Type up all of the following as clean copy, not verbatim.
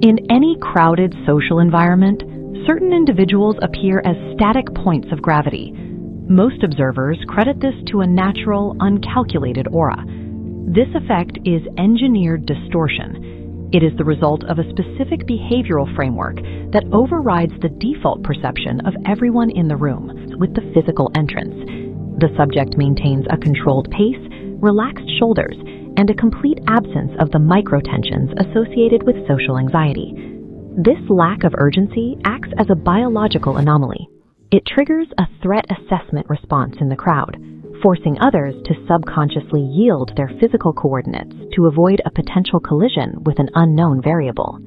In any crowded social environment, certain individuals appear as static points of gravity. Most observers credit this to a natural, uncalculated aura. This effect is engineered distortion. It is the result of a specific behavioral framework that overrides the default perception of everyone in the room with the physical entrance. The subject maintains a controlled pace, relaxed shoulders, and a complete absence of the microtensions associated with social anxiety. This lack of urgency acts as a biological anomaly. It triggers a threat assessment response in the crowd, forcing others to subconsciously yield their physical coordinates to avoid a potential collision with an unknown variable.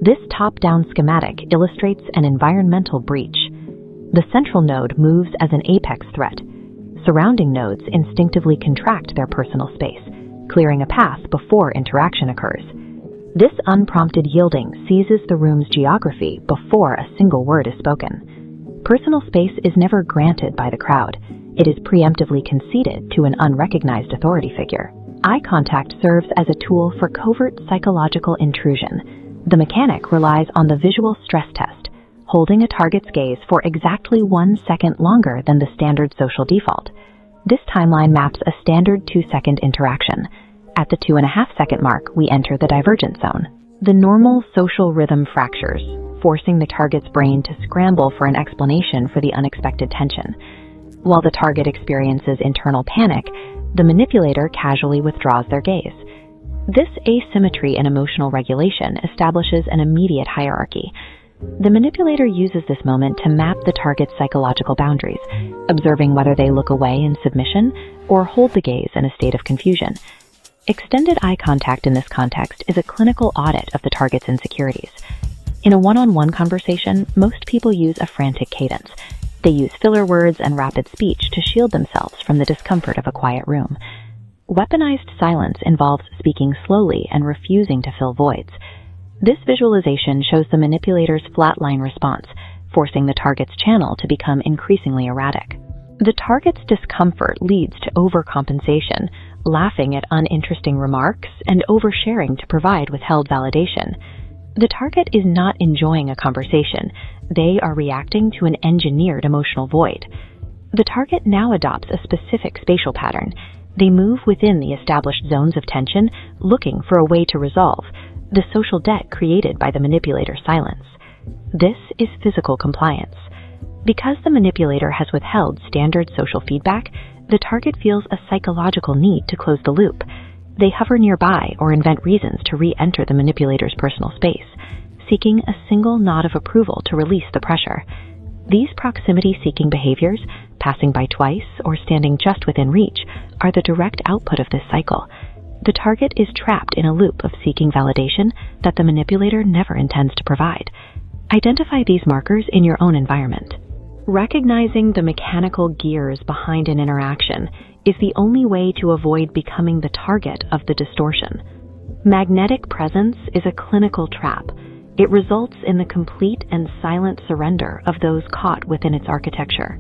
This top-down schematic illustrates an environmental breach. The central node moves as an apex threat. Surrounding nodes instinctively contract their personal space, clearing a path before interaction occurs. This unprompted yielding seizes the room's geography before a single word is spoken. Personal space is never granted by the crowd. It is preemptively conceded to an unrecognized authority figure. Eye contact serves as a tool for covert psychological intrusion. The mechanic relies on the visual stress test, holding a target's gaze for exactly 1 second longer than the standard social default. This timeline maps a standard 2-second interaction. At the 2.5-second mark, we enter the divergent zone. The normal social rhythm fractures, forcing the target's brain to scramble for an explanation for the unexpected tension. While the target experiences internal panic, the manipulator casually withdraws their gaze. This asymmetry in emotional regulation establishes an immediate hierarchy. The manipulator uses this moment to map the target's psychological boundaries, observing whether they look away in submission or hold the gaze in a state of confusion. Extended eye contact in this context is a clinical audit of the target's insecurities. In a one-on-one conversation, most people use a frantic cadence. They use filler words and rapid speech to shield themselves from the discomfort of a quiet room. Weaponized silence involves speaking slowly and refusing to fill voids. This visualization shows the manipulator's flatline response, forcing the target's channel to become increasingly erratic. The target's discomfort leads to overcompensation, laughing at uninteresting remarks and oversharing to provide withheld validation. The target is not enjoying a conversation. They are reacting to an engineered emotional void. The target now adopts a specific spatial pattern. They move within the established zones of tension, looking for a way to resolve the social debt created by the manipulator's silence. This is physical compliance. Because the manipulator has withheld standard social feedback, the target feels a psychological need to close the loop. They hover nearby or invent reasons to re-enter the manipulator's personal space, seeking a single nod of approval to release the pressure. These proximity-seeking behaviors, passing by twice or standing just within reach, are the direct output of this cycle. The target is trapped in a loop of seeking validation that the manipulator never intends to provide. Identify these markers in your own environment. Recognizing the mechanical gears behind an interaction is the only way to avoid becoming the target of the distortion. Magnetic presence is a clinical trap. It results in the complete and silent surrender of those caught within its architecture.